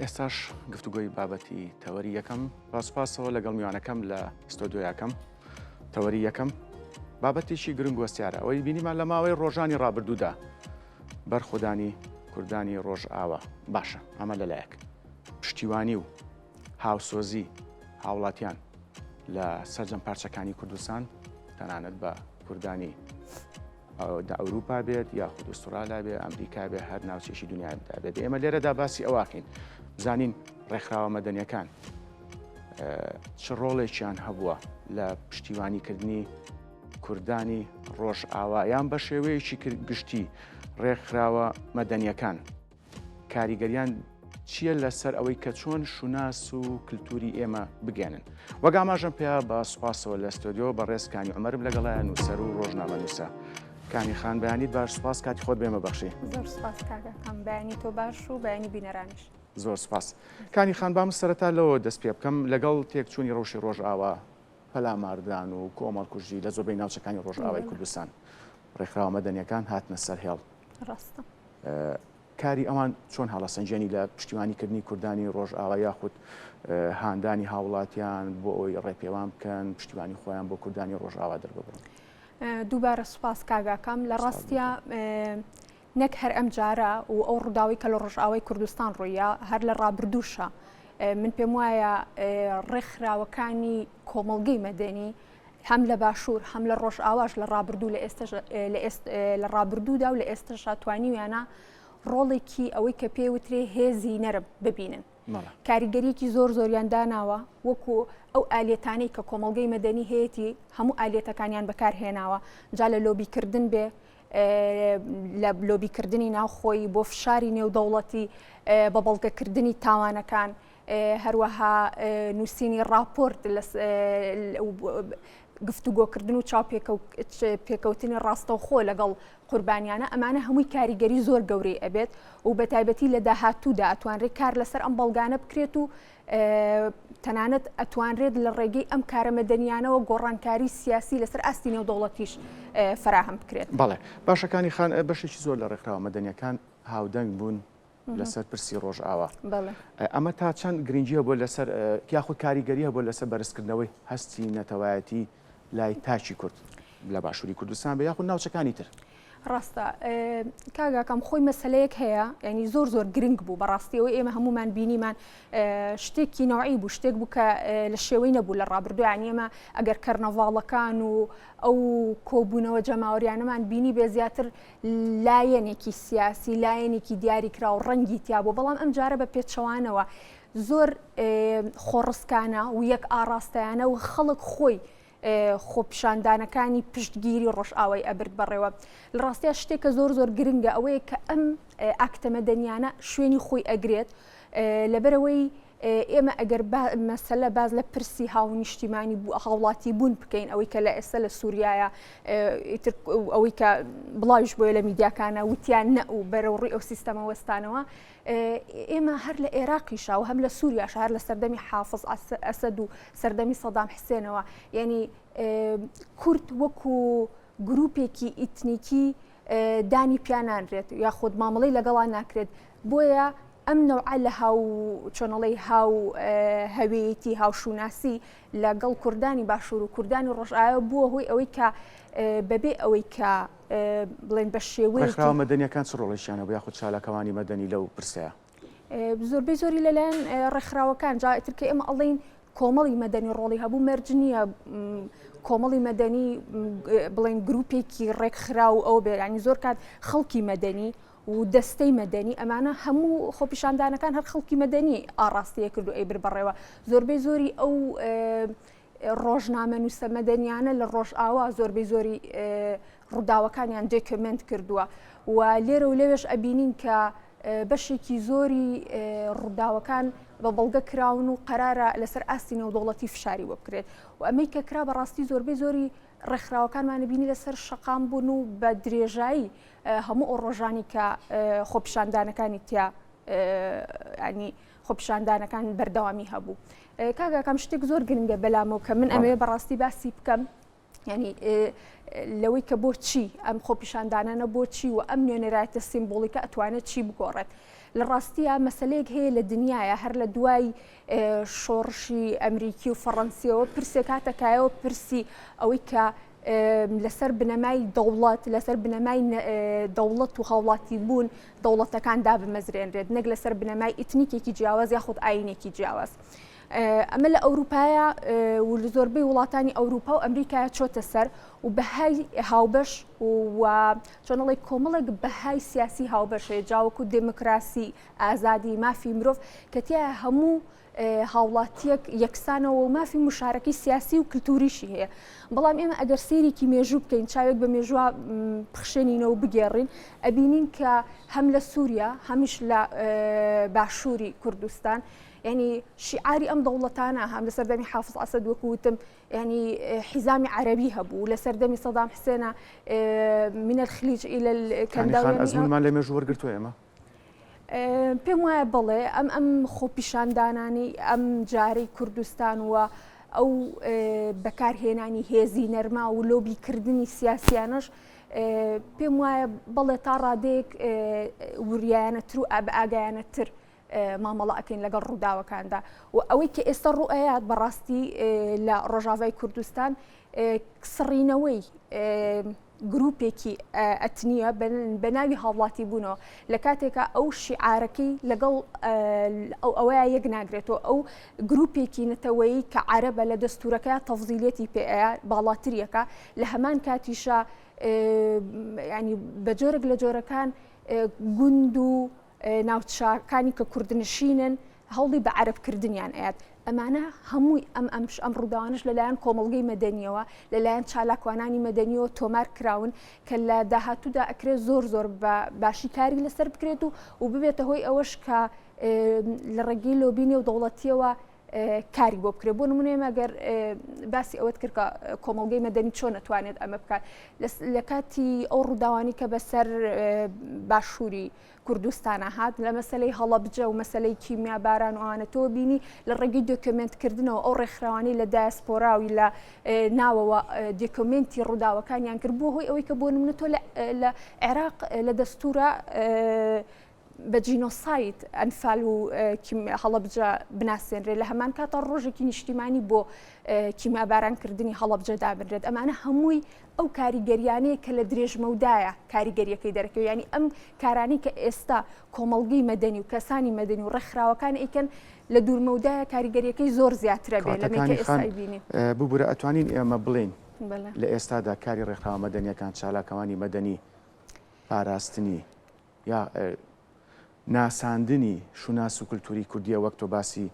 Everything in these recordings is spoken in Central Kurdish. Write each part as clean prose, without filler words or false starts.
ئێستاش گفتوگۆی بابەتی تەوەری یەکەم پاسپاسەوە لەگەڵ میوانەکەم لە ستۆدیۆیەکەم تەوەری یەکەم بابەتێکی گرنگ وەستیارە ئەوەی بینیمان لە ماوەی ڕۆژانی ڕابردوودا بەرخودانی کوردانی ڕۆژ ئاوا باشە ئەمە لەلایەک پشتیوانی و هاوسۆزی هاوڵاتیان لە سەرجەم پارچەکانی کوردستان تەنانەت بە کوردانی ئەوروپا بێت یاخود ئوسترالیا بێ ئەمریکا بێ هەر ناوچێکی دنیادا بێت ئێمە لێرەدا باسی ئەواکەین بزانین ڕێکخراوە مەدەنیەکان چ ڕۆڵێکیان هەبووە لە پشتیوانیکردنی کوردانی ڕۆژ ئاوایان بە شێوەیەکی گشتی ڕێکخراوە مەدەنیەکان کاریگەریان چییە لەسەر ئەوەی کە چۆن شوناس و کللتوری ئێمە بگەێنن وەگاماژم پێیا بە سوپاسەوە لە ستۆدیۆ بە ڕێزکانی عمەرم لەگەڵایە نووسەر و ڕۆژنامە نووسە کانی خان بەیانیت باش سوپاس کاتی خۆت بێمە بەخشی زۆر سوپاس کاکەکەم بەیانی تۆ باش و بەیانی بینەرانیش زۆر سپاس کانی خان بام سەرەتا لەوە دەست پێ بکەم لەگەڵ تێکچوونی ڕۆژی ڕۆژ ئاوا پەلاماردان و کۆمەڵکوژی لە زۆربەی ناوچەکانی ڕۆژ ئاوای کوردستان ڕێکخراوە مەدەنیەکان هاتنە سەر هێڵ ڕاستە کاری ئەوان چۆن هەڵەسەنجێنی لە پشتیوانیکردنی کوردانی ڕۆژ ئاوا یاخود هاندانی هاوڵاتیان بۆ ئەوی ڕێپێوان بکەن پشتیوانی خۆیان بۆ کوردانی ڕۆژ ئاوا دەرببڕن دووبارە سوپاس کاگاکەم لە ڕاستیە نەک هەر ئەم جارە و ئەو ڕووداوی کە لە ڕۆژئاوای کوردستان ڕوویە هەر لە ڕابردووشە من پێم وایە ڕێکخراوەکانی کۆمەڵگەی مەدەنی هەم لە باشوور هەم لە ڕۆژ ئاواش لە ڕابردوو لە ڕابردوودا و لە ئێستاشا توانیویانە ڕۆڵێکی ئەوەی کە پێوترێ هێزی نەرم ببینن کاریگەریەکی زۆر زۆریان داناوە وەکو ئەو ئالێتانەی کە کۆمەڵگەی مەدەنی هەیەی هەموو ئالێتەکانیان بەکارهێناوە جا لە لۆبیکردن بێ لە لۆبیکردنی ناوخۆی بۆ فشاری نێودەوڵەتی بە بەڵگەکردنی تاوانەکان هەروەها نووسینی راپۆرت گفتوگۆکردن و چاو پێکەوتنی ڕاستەوخۆ لەگەڵ قوربانیانە ئەمانە هەمووی کاریگەری زۆر گەورەی ئەبێت و بە تایبەتی لە داهاتوودا ئەتوانرێت کار لەسەر ئەم بەڵگانە بکرێت و تەنانەت ئەتوانرێت لە ڕێگەی ئەم کارە مەدەنیانەوە گۆڕانکاری سیاسی لەسەر ئاستی نێودەوڵەتیش فراهم بکرێت. بەڵێ باشەکانی خان بەشێکی زۆر لە ڕێکخراوە مەدەنیەکان هاودەنگ بوون لەسەر پرسی ڕۆژ ئاوا ئەمە تا چەند گرنگیە بۆ لەسەر یاخود کاریگەریە بۆ لەسەر بەرزکردنەوەی هەستی نەتەوایەتی لای تاچی کورد لە باشووری کوردستان بە یاخود ناوچەکانی تر ڕاستە کاگاکەم خۆی مەسلەیەک هەیە ینی زۆر گرنگ بوو بەڕاستیەوەی ئێمە هەمومان بینیمان شتێکی نەوعی بوو شتێک بوو کە لە شێوەی نەبوو لە ڕابردوویان ئێمە ئەگەر کەرنەڤاڵەکان و ئەو کۆبوونەوە جەماوەریانەمان بینی بێ زیاتر لایەنێکی سیاسی لایەنێکی دیاریکرا و ڕەنگی تیا بوو بەڵام ئەم جارە بە پێچەوانەوە زۆر خۆڕستکانە و یەک ئاراستەیانە و خەڵک خۆی خۆپیشاندانەکانی پشتگیری ڕۆژ ئاوای ئەبرد بەڕێوە لە ڕاستیە شتێکە زۆر گرنگە ئەوەیە کە ئەم ئاکتە مەدەنیانە شوێنی خۆی ئەگرێت لەبەرەوەی ئێمە ئەگەر مەسەلە باز لە پرسی هاونیشتیمانی هاوڵاتی بوون بکەین ئەوەی کە لە ئێستا لە سووریایە ئەوەی کە بڵاویش بۆیە لە میدیاکانە وتیان نە و بەرەوڕی ئەو سیستەمە وەستانەوە ئێمە هەر لە عێراقیشا و هەم لە سووریاش هەر لە سەردەمی حافظ ئەسەد و سەردەمی سەدام حسێنەوە یعنی کورد وەکو گروپێکی ئیتنیکی دانی پیانانرێت یاخود مامەڵەی لەگەڵان ناکرێت بۆیە ئەم نەوعە لە چۆنەڵی هەوێتی هاوشوناسی لەگەڵ کوردانی باشوور و کوردانی ڕۆژئاوا بووە هۆی ئەوەی کە بەبێ ئەوەی کە بڵێن بە شێوەیەکی ڕێکخراوە مەدەنیەکان چ ڕۆڵێکیانە بۆ یاخود چالاکەوانی مەدەنی لەو پرسەیە زۆری لەلایەن ڕێکخراوەکان جا ئیتر کە ئێمە ئەڵێن کۆمەڵی مەدەنی ڕۆڵی هەبوو مەرج نییە کۆمەڵی مەدەنی بڵێن گروپێکی ڕێکخرا و ئەو بێرانی زۆر کات خەڵکی مەدەنی و دەستەی مەدەنی ئەمانە هەموو خۆپیشاندانەکان هەر خەڵکی مەدەنی ئاڕاستیە کرد و ئەیبر بەڕێوە زۆربەی زۆری ئەو ڕۆژنامە نووسە مەدەنیانە لە ڕۆژ ئاوا زۆربەی زۆری ڕووداوەکانیان دۆکمنت کردووە و لێرە و لێوێش ئەبینین کە بەشێکی زۆری ڕووداوەکان بە بەڵگە کراون و قەرارە لەسەر ئاستی نێودەوڵەتی فشاری وە بکرێت و ئەمەی کە کرا بەڕاستی زۆربەی زۆری ڕێکخراوەکانمانە بینی لەسەر شەقام بوون و بە درێژایی هەموو ئەو ڕۆژانی کە خۆپیشاندانەکانی تیا ینی خۆپیشاندانەکان بەردەوامی هەبوو کاگاکەم شتێک زۆر گرنگە بەلامەوە کە من ئەمەیە بەڕاستی باسی بکەم ینی لەوەی کە بۆ چی ئەم خۆپیشاندانانە بۆ چی و ئەم نوێنەرایەتە سیمبۆلیکە ئەتوانێت چی بگۆڕێت لە ڕاستیە مەسلەیەک هەیە لە دنیاە هەر لە دوای شۆڕشی ئەمریکی و فەڕەنسیەوە پرسێک هاتەکایەوە پرسی ئەوەی کە لەسەر بنەمای دەوڵەت لەسەر بنەمای دەوڵەت و هاوڵاتی بوون دەوڵەتەکان دابمەزرێنرێت نەک لەسەر بنەمای ئیتنیکێکی جیاواز یاخود ئاینێکی جیاواز. ئەمە لە ئەوروپایە و لە زۆربەی وڵاتانی ئەوروپا و ئەمریکایە چۆتە سەر و بەهای هاوبەش و چۆنەڵی کۆمەڵێک بەهای سیاسی هاوبەشەیە جاوەکو دموکراسی ئازادی مافی مرۆڤ کە تایە هەموو هاوڵاتیەک یەکسانەوە و مافی مشارەکەی سیاسی و کللتوریشی هەیە. بەڵام ئێمە ئەگەر سێریکی مێژوو بکەین چاوێک بە مێژووە بخشێنینەوە بگێڕین ئەبینین کە هەم لە سووریا هەمیش لە باشووری کوردستان يعني شعاري أم دولتانا هم لسردمي حافظ أسد وكوتم يعني حزامي عربي هبو لسردمي صدام حسين من الخليج إلى الكنداوي يعني خان أزمون ما لم يجور قلتوا يا ما پێم وایە بڵێ ئەم خۆپیشاندانانی ئەم جارەی کوردستان و ئەو بەکارهێنانی هێزی نەرما و لۆبیکردنی سیاسیانەش پێم وایە بڵێ تا ڕادەیەک وریایەنەتر و ئاگایانەتر مامەڵە ئەکەین لەگەڵ ڕووداوەکاندا و ئەوەی کە ئێستا ڕوئەیات بەڕاستی لە ڕۆژاوای کوردستان سڕینەوەی گروپێکی ئەتنیە بە ناوی هاوڵاتی بوونەوە لە کاتێکە ئەو شیعارەکەی لەگەڵ ئەوەیە یەک ناگرێتەوە ئەو گروپێکی نەتەوەیی کە عەرەبە لە دەستورەکە تەفزیلێتی پێەیە باڵاتریەکە لە هەمان کاتیشە ینی بە جۆرێک لە جۆرەکان گوند و ناوچەکانی کە کوردنشینن هەوڵی بە عەرەبکردنیان ئەیات ئەمانە هەمووی ئەم ڕووداوانش لەلایەن کۆمەڵگەی مەدەنیەوە لەلایەن چالاکوانانی مەدەنیەوە تۆمار کراون کە لە داهاتوودا ئەکرێت زۆر بە باشی کاری لەسەر بکرێت و ببێتە هۆی ئەوەش کە لە ڕێگەی لۆبینێ و دەوڵەتیەوە کاری بۆ بکرێت بۆ نمونێ ئەگەر باسی ئەوەت کرد کە کۆمەڵگەی مەدەنی چۆن نەتوانێت ئەمە بکات لە کاتی ئەو ڕووداوانی کە بەسەر باشووری کوردستانە هات لە مەسلەی هەڵەبجە و مەسلەی کیمیا باران و ئەوانەتەوە بینی لە ڕێگەی دۆکمنتکردنەوە ئەو ڕێکخراوانی لە دایسپۆراوی لە ناوەوە دۆکمنتی ڕووداوەکانیان کرد بۆ هۆی ئەوەی کە بۆ نمونە تۆ لە عێراق لە دەستورە بە جینۆسایت ئەنفال و هەڵەبجە بناسێنرێت لە هەمان کاتە ڕۆژێکی نیشتیمانی بۆ کیمابارانکردنی هەڵەبجە دابنرێت ئەمانە هەمووی ئەو کاریگەریانەیە کە لە درێژمەودایە کاریگەریەکەی دەرەکەوێت ینی ئەم کارانی کە ئێستا کۆمەڵگەی مەدەنی و کەسانی مەدەنی و ڕێکخراوەکان ئیکەن لە دوورمەودایە کاریگەریەکەی زۆر زیاترە بێت لەمێکە ئێستا بینین ببوورە ئەتوانین ئێمە بڵین لە ئێستادا کاری ڕێکخراوە مەدەنیەکان چالاکەوانی مەدەنی پاراستنی یا ناساندنی شوناس و کللتوری کوردیە وەک تۆ باسی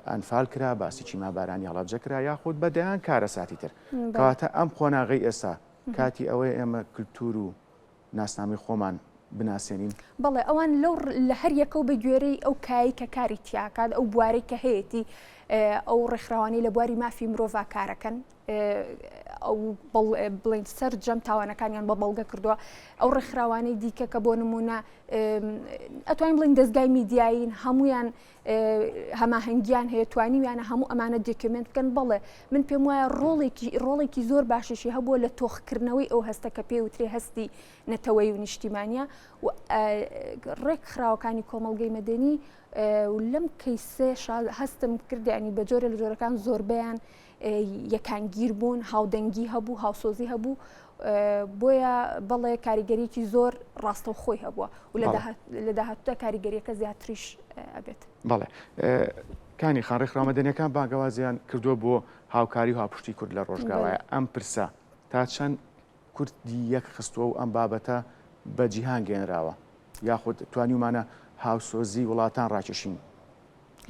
ئەنفال کرا باسی چیمابارانی هەڵەبجە کرا یاخود بەدەیان کارە ساتی تر کەواتە ئەم خۆناغی ئێستا کاتی ئەوەی ئێمە کللتور و ناسنامی خۆمان بناسیێنین بەڵێ ئەوان لەو لە هەر یەکە و بە گوێرەی ئەو کایی کە کاری تیاکات ئەو بوارەی کە هەیەی ئەو ڕێکخراوانی لە بواری مافی مرۆڤ کارەکەن ئەو بڵین سەر جەم تاوانەکانیان بە بەڵگە کردووە ئەو ڕێکخراوانەی دیکە کە بۆ نمونە ئەتوانین بڵین دەستگای میدیایین هەمویان هەماهەنگیان هەیە توانیویانە هەموو ئەمانە دۆکمنت بکەن بڵێ من پێم وایە ڕۆڵێکی زۆر باشیشی هەبووە لە تۆخکردنەوەی ئەو هەستە کە پێی وترێ هەستی نەتەوەی و نیشتیمانیە و ڕێکخراوەکانی کۆمەڵگەی مەدەنی و لەم کەیسێ هەستم کردیانی بە جۆرە لە جۆرەکان زۆربیان یەکانگیر بوون هاودەنگی هەبوو هاوسۆزی هەبوو بۆیە بەڵێ کاریگەریەکی زۆر ڕاستەوخۆی هەبووە و لە داهاتوودا کاریگەریەکە زیاتریش ئەبێت بەڵێ کانی خان ڕێکخراوە مەدەنیەکان باگەوازیان کردووە بۆ هاوکاری و هاوپشتی کورد لە ڕۆژگاوایە ئەم پرسە تا چەند کوردی یەک خستووە و ئەم بابەتە بە جیهان گەێنراوە یاخود توانیومانە هاوسۆزی وڵاتان ڕاکێشین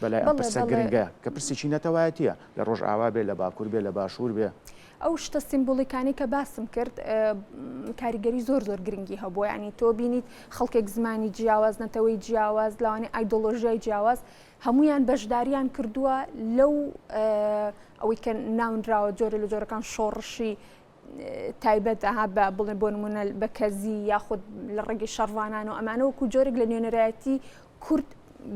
بەلای ئەم پرسە گرنگە کە پرسێکی نەتەوایەتیە لە ڕۆژئاوا بێ لە باکوور بێ لە باشوور بێ ئەو شتە سیمبۆلیکانی کە باسم کرد کاریگەری زۆر گرنگی هەبووە ینی تۆ بینیت خەڵکێک زمانی جیاواز نەتەوەی جیاواز لەوانێ ئایدۆلۆژیای جیاواز هەمویان بەشداریان کردووە لەو ئەوەی کە ناونراوە جۆرە لە جۆرەکان شۆڕشی تایبەت بە بڵێن بۆ نمونە بە کەزی یاخود لە ڕێگەی شەڕوانان و ئەمانە وەکو جۆرێک لە نوێنەرایەتی کورد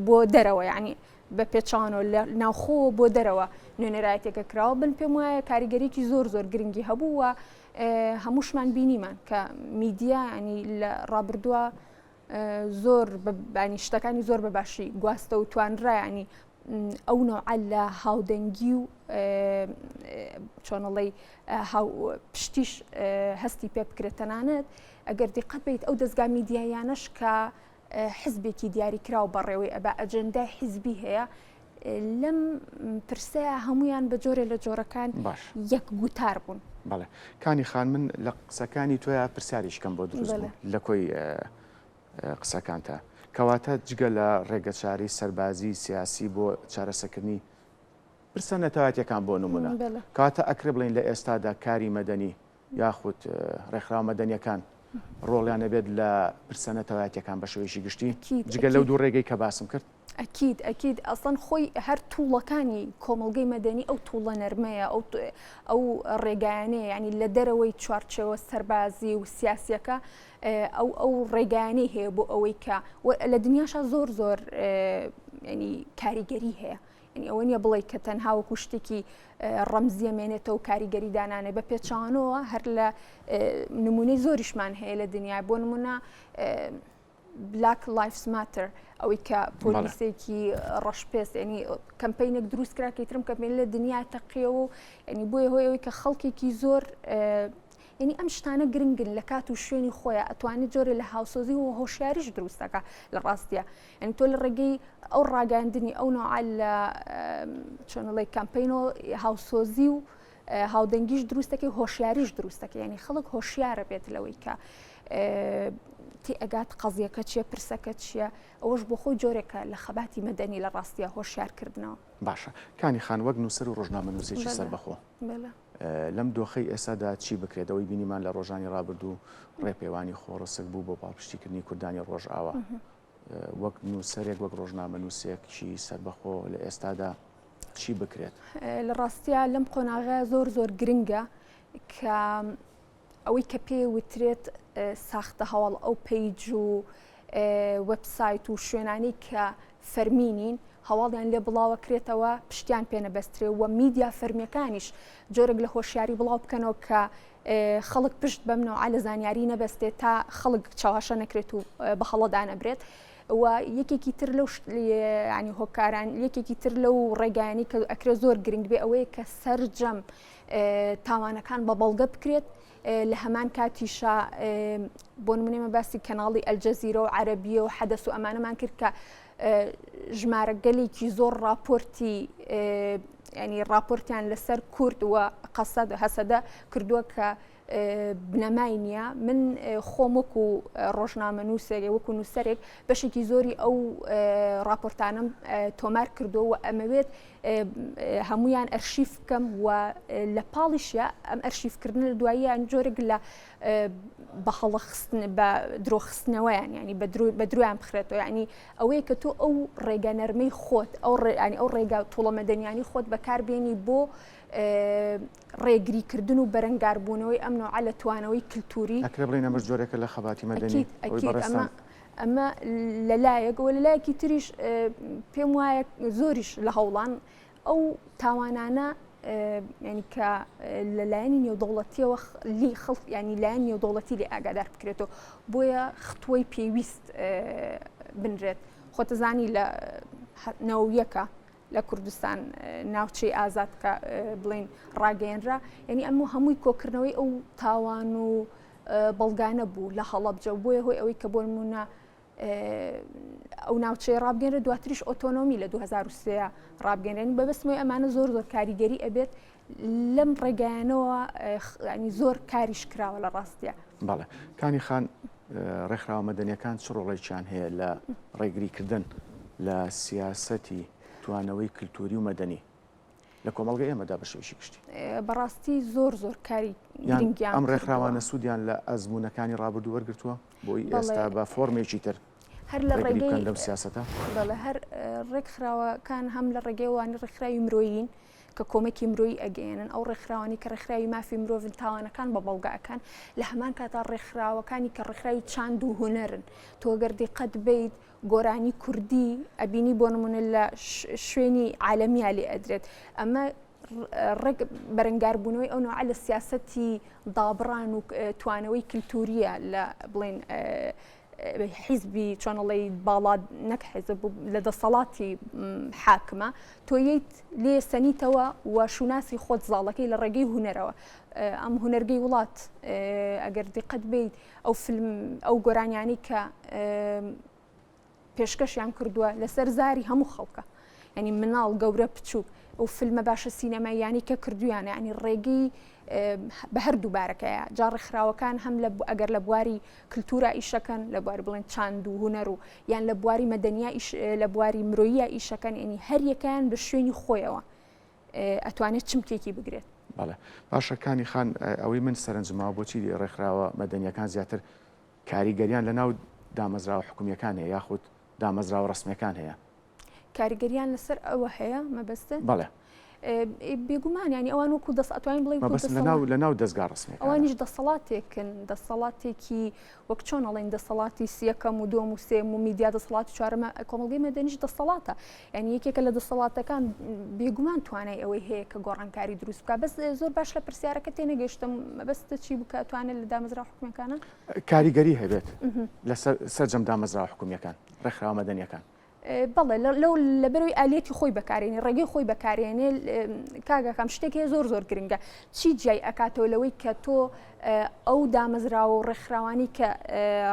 بۆ دەرەوە ینی بە پێچانەوە لە ناوخۆ بۆ دەرەوە نوێنەرایەتێکە کراوە بن پێم وایە کاریگەریکی زۆر گرنگی هەبووە هەمووشمان بینیمان کە میدیا ینی لە ڕابردووە زۆر ینی شتەکانی زۆر بەباشی گواستە و توانرا ینی ئەو نوعە لە هاودەنگی و چۆنەڵی پشتیش هەستی پێ بکرێت تەنانەت ئەگەر دیقەت بیت ئەو دەستگا میدیایانەش کە حزبێکی دیاریکراوە بەڕێوەی ئەبا ئەجەندای حیزبی هەیە لەم پرسەیە هەمویان بە جۆرێ لە جۆرەکان یەک گوتار بوون. بەڵێ کانی خان من لە قسەکانی تۆیە پرسیاریشکەم بۆ دروست بوو لە کۆی قسەکانتە کەواتە جگە لە ڕێگەچاری سەربازی سیاسی بۆ چارەسەکردنی پرسە نەتەواتیەکان بۆ نمونە کاتە ئەکرێ بڵین لە ئێستادا کاری مەدەنی یاخود ڕێکخراو مەدەنیەکان ڕۆڵیان نەبێت لە پرسە نەتەواتیەکان بە شێوەیەکی گشتی جگە لەو دوو ڕێگەی کە باسم کرد. ئەکید ئەسڵەن خۆی هەر تووڵەکانی کۆمەڵگەی مەدەنی ئەو تووڵە نەرمەیە ئەو ڕێگایانەیە ینی لە دەرەوەی چوارچێوە سەربازی و سیاسیەکە ئەو ڕێگایانەی هەیە بۆ ئەوەی کە لە دنیاشە زۆر زۆر ینی کاریگەری هەیە ینی ئەوە نیە بڵێ کە تەنها وەکو شتێکی ڕەمزیە مێنێتەوە کاریگەری دانانێ بە پێچانەوە هەر لە نمونەی زۆریشمان هەیە لە دنیای بۆ نمونە Black Lives Matter ئەوەی کە پۆلیسێکی ڕەشپێست ینی کەمپینێک دروست کرا کەیترم کەمپین لە دنیا تەقیەوە و ینی بۆیە هۆی ئەوەی کە خەڵکێکی زۆر ینی ئەم شتانە گرنگن لە کات و شوێنی خۆیان ئەتوانێت جۆرە لە هاوسۆزی و هۆشیاریش دروستەکە لە ڕاستیە ینی تۆ لە ڕێگەی ئەو ڕاگەاندنی ئەو نوعە لە چۆنەڵی کەمپینۆ هاوسۆزی و هاودەنگیش دروستەکەی هۆشیاریش دروستەکە ینی خەڵک هۆشیارە بێت لەوەی کە تی ئەگات قەزیەکە چیە پرسەکە چییە ئەوەش بۆ خۆی جۆرێکە لە خەباتی مەدەنی لە ڕاستیە هۆشیارکردنەوە. باشە کانی خان وەک نووسەر و ڕۆژنامەنووسێکی سەربەخۆ لەم دۆخەی ئێستادا چی بکرێت ئەوەی بینیمان لە ڕۆژانی ڕابردوو ڕێپێوانی خۆڕسک بوو بۆ پاڵپشتیکردنی کوردانی ڕۆژئاوا وەک نووسەرێک وەک ڕۆژنامەنووسێکی سەربەخۆ لە ئێستادا چی بکرێت؟ لە ڕاستیە لەم قۆناغەیە زۆر زۆر گرنگە کە ئەوەی کە پێ وترێت ساختە هەواڵ ئەو پیج و وەبسایت و شوێنانی کە فەرمینین هەواڵیان لێ بڵاوەکرێتەوە پشتیان پێنەبەسترێ و میدیا فەرمیەکانیش جۆرێک لە هۆشیاری بڵاو بکەنەوە کە خەڵک پشت بەمنەوە لە زانیاری نەبەستێت تا خەڵک چاواشە نەکرێت و بە هەڵەدا نەبرێت و یەکێکی تر لەو ینی هۆکاران یەکێکی تر لەو ڕێگایانی کە ئەکرێت زۆر گرنگ بێ ئەوەیە کە سەرجەم تاوانەکان بە بەڵگە بکرێت لە هەمان کاتیشە بۆ نمونێمە باسی کەناڵی ئەلجەزیرە و عەرەبیە و حەدەس و ئەمانەمان کرد کە ژمارە گەلێکی زۆر راپۆرتی ینی راپۆرتیان لەسەر کورد و قەسەد هەسەدە کردووە کە بنەمای نییە من خۆم وەکو ڕۆژنامەنووسێک وەکو نووسەرێک بەشێکی زۆری ئەو راپۆرتانم تۆمار کردو و ئەمەوێت هەمویان ئەرشیف بکەم و لە پاڵیشە ئەم ئەرشیفکردن لە دواییان جۆرێک لە بەهەڵەخستن بە درۆخستنەوەیان ینی بە درویان بخرێتەوە ینی ئەوەیە کە تۆ ئەو ڕێگە نەرمەی خۆت ئەو ڕێگە تووڵە مەدەنیانی خۆت بەکاربێنی بۆ ڕێگریکردن و بەرەنگاربوونەوەی ئەم نوعە لە توانەوەی کللتوری ئەکرێ بڵێن ئەمەش جۆرێکە لە خەباتی مەدەنی ئەمە لەلایەکەوە لەلایەکی تریش پێم وایە زۆریش لە هەوڵان ئەو تاوانانە ینی کە لەلایەنی نێودەوڵەتیەوە لی خەڵک ینی لایەن نێودەوڵەتی لێ ئاگادار بکرێتەوە بۆیە خطوەی پێویست بنرێت خۆتەزانی لە نەوەیەکە لە کوردستان ناوچەی ئازاد کە بڵین ڕاگەیەنرا ینی ئەمە هەمووی کۆکردنەوەی ئەو تاوان و بەڵگانە بوو لە هەڵەبجە بۆیە هۆی ئەوەی کە بۆ نمونە ئەو ناوچەی ڕابگەنرە دواتریش ئۆتۆنۆمی لە 2023 ڕابگەنرێنی بەبستمەوەی ئەمانە زۆر زۆر کاریگەری ئەبێت لەم ڕێگەیانەوە ینی زۆر کاریش کراوە لە ڕاستیە. بەڵێ کانی خان ڕێکخراوە مەدەنیەکان چ ڕۆڵێکیان هەیە لە ڕێگریکردن لە سیاسەتی توانەوەی کللتوری و مەدەنی لە کۆمەڵگە ئێمەدا بە شێوەیەکی گشتی بەڕاستی زۆر زۆر کاری گرنگیان ئەم ڕێکخراوانە سوودیان لە ئەزموونەکانی ڕابردوو وەرگرتووە بۆی ئێستا بە فۆرمێکی تر هەر لە ڕێگەی لەم سیاسەتە بەڵێ هەر ڕێکخراوەکان هەم لە ڕێگەیوانی ڕێکخراوی مرۆیین کە کۆمەکی مرۆیی ئەگەێنن ئەو ڕێکخراوانی کە ڕێکخراوی مافی مرۆڤن تاوانەکان بە بەڵگاکان لە هەمان کاتا ڕێکخراوەکانی کە ڕێکخراوی چاند و هونەرن تۆ گەر دیقەت بیت گۆرانی کوردی ئەبینی بۆ نمونە لە شوێنی عالەمیە لێ ئەدرێت ئەمە ڕێک بەرەنگاربوونەوەی ئەو نوعە لە سیاسەتی دابڕان و توانەوەی کللتوریە لە بڵێن حیزبی چۆنەڵی باڵا نەک حیزب لە دەسەڵاتی حاکمە تۆیت لێ سەنیتەوە و شوناسی خۆت زاڵەکەی لە ڕێگەی هوەرەوە ئەم هوەرگەی وڵات ئەگەر دیقەت بیت ئەو فیلم ئەو گۆرانیانی کە پێشکەشیان کردووە لەسەر زاری هەموو خەڵکە ینی مناڵ گەورە بچووک ئەو فیلمە باشە سینەماییانی کە کردویانە ینی ڕێگەی بە هەردوو بارەکەیە جا ڕێکخراوەکان هەم ئەگەر لە بواری کللتورە ئیشەکەن لە بواری بڵێن چاند و هوەر و یان لە بواری مەدەنیا لە بواری مرۆیە ئیشەکەن ینی هەریەکان بە شوێنی خۆیەوە ئەتوانێت چمکێکی بگرێت. بەڵێ باشەکانی خان ئەوەی من سەرنجماوە بۆچی ڕێکخراوە مەدەنیەکان زیاتر کاریگەریان لە ناو دامەزراوە حکومیەکان هەیە یاخود دامەزراوە ڕسمیەکان هەیە کاریگەریان لەسەر ئەوە هەیە مەبەستە بەڵێ بێگومان ینی ئەوان وەکو دەست ئەتوانین بڵێ لە ناو دەستگا ڕسمیەکان ئەوانیش دەسەڵاتێکن دەسەڵاتێکی وەک چۆن ئەڵێن دەسەڵاتی سیەکەم و دۆم و سێم و میدیا دەسەڵاتی چوارەمە کۆمەڵگەی مەدەنیش دەسەڵاتە ینی یەکێکە لە دەسەڵاتەکان بێگومان توانای ئەوەی هەیە کە گۆڕانکاری دروست بکە بەس زۆر باش لە پرسیارەکە تێنەگەیشتم بەستە چی بکە توانێت لە دامەزرا حکومیەکانە کاریگەری هەبێت لە سەرجەم دامەزرا حکومیەکان ڕێکخراوە مەدەنیەکان بەڵێ لەو لەبەرەوەی ئالێتی خۆی بەکارێنێ ڕێگەی خۆی بەکارێنێ کاگەکەم شتێکی زۆر گرنگە چی جای ئەکاتەوە لەوەی کە تۆ ئەو دامەزراوە و ڕێکخراوانی کە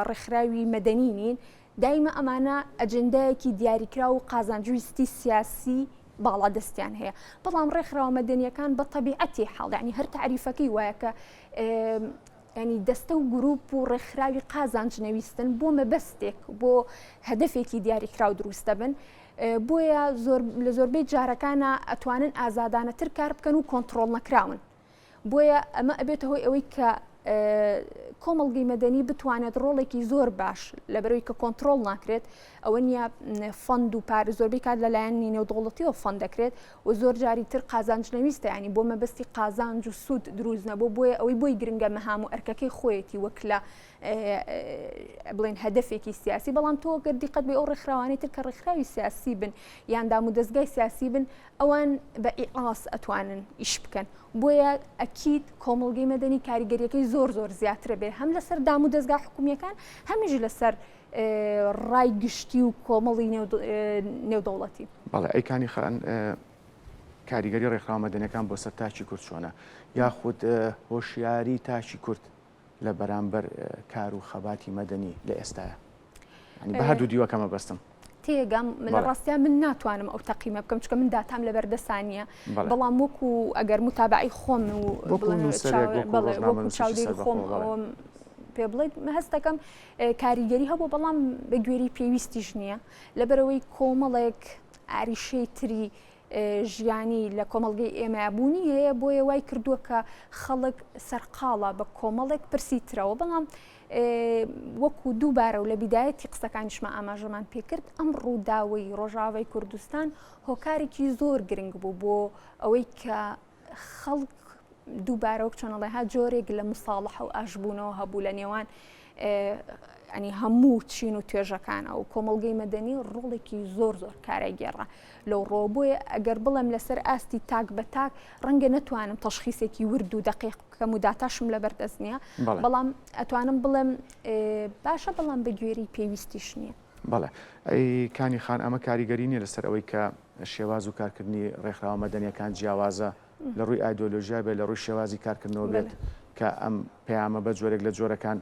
ڕێکخراوی مەدەنی نین دایمە ئەمانە ئەجندایەکی دیاریکرا و قازانجویستی سیاسی باڵا دەستیان هەیە بەڵام ڕێکخراوە مەدەنیەکان بە تەبیعەتی حاڵ ینی هەر تعریفەکەی وایە کە ینی دەستە و گروپ و ڕێکخراوی قازانجنەویستن بۆ مەبەستێک بۆ هەدەفێکی دیاریکرا و دروستە بن بۆیە لە زۆربەی جارەکانە ئەتوانن ئازادانەتر کار بکەن و کۆنتترۆل نەکراون بۆیە ئەمە ئەبێتە هۆی ئەوەی کە کۆمەڵگەی مەدەنی بتوانێت ڕۆڵێکی زۆر باش لەبەرەوەی کە کۆنتترۆل ناکرێت ئەوە نیە فەند و پار زۆربەی کات لەلایەن نێودوڵەتیەوە فەند دەکرێت و زۆر جاری تر قازانجنەویستە ینی بۆ مەبەستی قازانج و سوود دروست نەبوو بۆیە ئەوەی بۆی گرنگە مەهام و ئەرکەکەی خۆیەتی وەک لە بڵێن هەدەفێکی سیاسی بەڵام تۆ گەر دیقەت بێ ئەو ڕێکخراوانی تر کە ڕێکخراوی سیاسی بن یان دام و دەستگای سیاسی بن ئەوان بە ئیعاس ئەتوانن ئیش بکەن بۆیە ئەکید کۆمەڵگەی مەدەنی کاریگەریەکەی زۆر زیاترە بێ هەم لەسەر دام و دەستگا حکومیەکان هەمیش لەسەر ڕای گشتی و کۆمەڵی نێودەوڵەتی. بەڵێ ئەیکانی خان کاریگەری ڕێکخراوە مەدەنیەکان بۆ سەر تاچی کورد چۆنە یاخود هۆشیاری تاچی کورد لە بەرامبەر کار و خەباتی مەدەنی لە ئێستاە بە هەردوو دیوەکەمە بەستم تێگەم لە ڕاستیان من ناتوانم ئەو تەقیمە بکەم چکە من داتام لە بەردەسانیە بەڵام وەکو ئەگەر متابعی خۆم و وەکو چاودێری خۆم پێ بڵێت هەست دەکەم کاریگەری هەبوو بەڵام بە گوێری پێویستیش نییە لەبەرەوەی کۆمەڵێک ئاریشەی تری ژیانی لە کۆمەڵگەی ئێمەبوونی هەیە بۆیە وای کردووە کە خەڵک سەرقاڵە بە کۆمەڵێک پرسیترەوە بەڵام وەکو دووبارە و لە بیدایەتی قسەکانیشمە ئاماژەمان پێکرد ئەم ڕووداوەی ڕۆژاوای کوردستان هۆکارێکی زۆر گرنگ بوو بۆ ئەوەی کە خەڵک دووبارە وەک چۆنەڵێ ها جۆرێک لە مساڵحە و ئاشبوونەوە هەبوو لە نێوان ئەنی هەموو چین و توێژەکانە و کۆمەڵگەی مەدەنی ڕۆڵێکی زۆر کارێگێڕە لەو ڕۆبۆیە ئەگەر بڵێم لەسەر ئاستی تاک بە تاک ڕەنگە نەتوانم تەشخیسێکی ورد و دەقیق بکەم و داتاشم لە بەردەست نییە بەڵام ئەتوانم بڵێم باشە بەڵام بە گوێری پێویستیش نییە. بەڵێ ئەی کانی خان ئەمە کاریگەری نیە لەسەر ئەوەی کە شێواز و کارکردنی ڕێکخراوە مەدەنیەکان جیاوازە لە ڕووی ئایدۆلۆژیا بێت لە ڕووی شێوازی کارکردنەوە بێت کە ئەم پەیامە بە جۆرێک لە جۆرەکان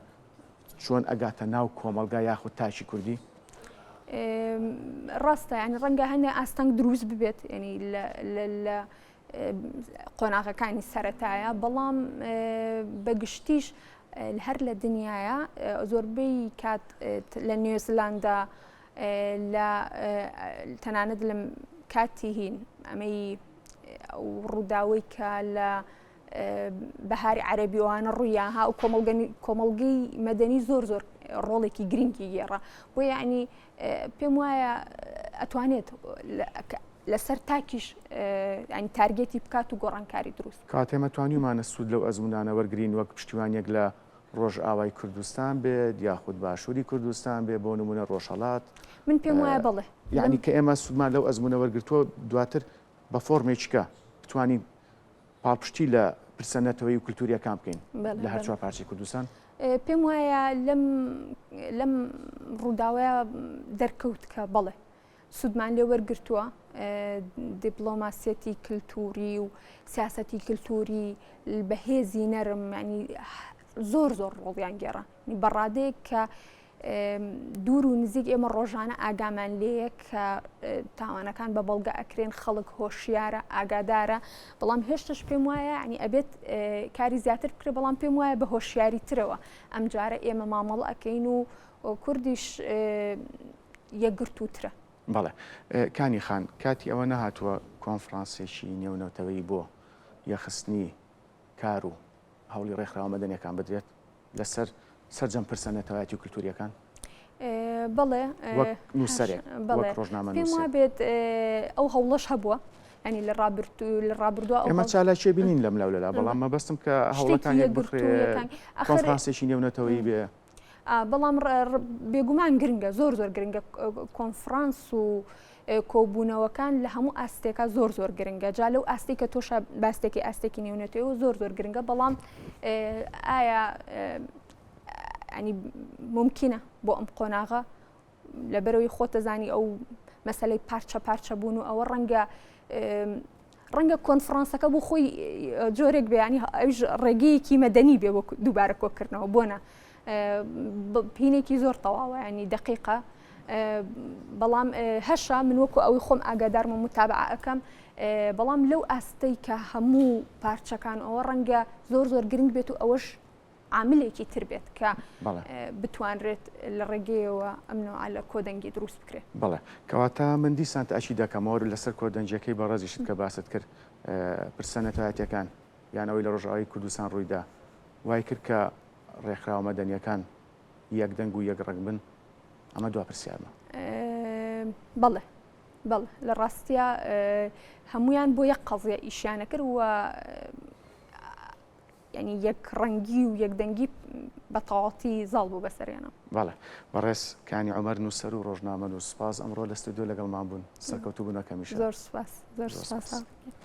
چۆن ئەگاتە ناو کۆمەلگا یاخود تاچی کوردی ڕاستە ینی ڕەنگە هەندێ ئاستەنگ دروست ببێت ینی لە قۆناغەکانی سەرەتایە بەڵام بەگشتیش هەر لە دنیاە زۆربەی کات لە نیوزیلاندا لە تەنانەت لە کاتی هین ئەمەی ڕووداوی کە لە بەهاری عەرەبیوانە ڕوویاها و کۆمەڵگەی مەدەنی زۆر ڕۆڵێکی گرنگی گێڕە بۆ یعنی پێم وایە ئەتوانێت لەسەر تاکیش ئەنی تارگێتی بکات و گۆڕانکاری دروست کاتێمە توانیمانە سوود لەو ئەزمونانە وەرگین وەک پشتیوانیەک لە ڕۆژئاوای کوردستان بێت یاخود باشووری کوردستان بێ بۆ نمونە ڕۆژهەڵات من پێم وایە بڵێ یعنی کە ئێمە سوودمان لەو ئەزمونە وەرگرتووە دواتر بە فۆرمێکیکە بتوانین پاڵپشتی لە پرسەنەتەوەی و کولتوریەکان بکەین لە هەر چوار پارچەی کوردستان پێم وایە لەم ڕووداوەیە دەرکەوت کە بەڵێ سوودمان لێ وەرگرتووە دیپلۆماسیەتی کللتوری و سیاسەتی کللتوری بەهێزی نەرم ینی زۆر ڕۆڵیان گێڕە بەڕادەیەک کە دوور و نزیک ئێمە ڕۆژانە ئاگامان لێیە کە تاوانەکان بە بەڵگە ئەکرێن خەڵک هۆشیارە ئاگادارە بەڵام هێشتش پێم وایە ینی ئەبێت کاری زیاتر بکرێ بەڵام پێم وایە بە هۆشیاری ترەوە ئەم جارە ئێمە مامەڵ ئەەکەین و کوردیش یەکگرتووترە. بەڵێ کانی خان کاتی ئەوە نەهاتووە کۆنفرانسێکی نێونەتەوەی بۆ یەخستنی کار و هەوڵی ڕێکخراوە مەدەنیەکان بدرێت لەسەر سەرجەم پرسەنەتەوەیەتی و کللتوریەکان؟ بەڵێ پێم وابێت بێت ئەو هەوڵەش هەبووە ینی لە ڕابردووە ئێمە چالاکی بینین لەم لەولا بەڵام مەبەستم کە هەوڵەکان یەک بخرێ کۆنفرانسێکی نێونەتەوەی بێ. بەڵام بێگومان گرنگە زۆر گرنگە کۆنفرانس و کۆبوونەوەکان لە هەموو ئاستێکە زۆر گرنگە جا لەو ئاستی کە تۆش باستێکی ئاستێکی نێونەتەوە زۆر گرنگە بەڵام ئایا ینی ممکنە بۆ ئەم قۆناغە لەبەرەوەی خۆتەزانی ئەو مەسلەی پارچە بوون و ئەوە ڕەنگە کۆنفرانسەکە بۆ خۆی جۆرێک بێ ینی ئەوش ڕێگەیەکی مەدەنی بێ بۆ دووبارە کۆکردنەوە بۆنە پینێکی زۆر تەواوە ینی دقیقە بەڵام هەشە من وەکو ئەوەی خۆم ئاگادارمە متابعە ئەەکەم بەڵام لەو ئاستەی کە هەموو پارچەکان ئەوە ڕەنگە زۆر گرنگ بێت و ئەوەش عاملێکی تر بێت کە بتوانرێت لە ڕێگەیەوە ئەمنەوە لە کۆدەنگی دروست بکرێت. بەڵێ کەواتە من دیسان ئەشی دەکەمەوە لەسەر کۆدەنجەکەی بە ڕێزیشت کە باست کرد پرسەنەتایەتەکان یانەوەی لە ڕۆژاوی کوردستان ڕوویدا وای کرد کە ڕێکخراوە مەدەنیەکان یەک دەنگ و یەک ڕنگ بن ئەمە دوا پرسیارمە. بەڵێ لە ڕاستیە هەمویان بۆ یەک قەزیە ئیشیانە کرد و ینی یەک ڕەنگی و یەکدەنگی بە تەواوەتی زاڵ بوو بەسەریانە. بەڵێ بەڕێز کانی عومەر نووسەر و ڕۆژنامە و سوپاس ئەمڕۆ لە ستودیۆ لەگەڵمان بوون سەرکەوتوو بوونەکەمیش. زۆر سوپاس.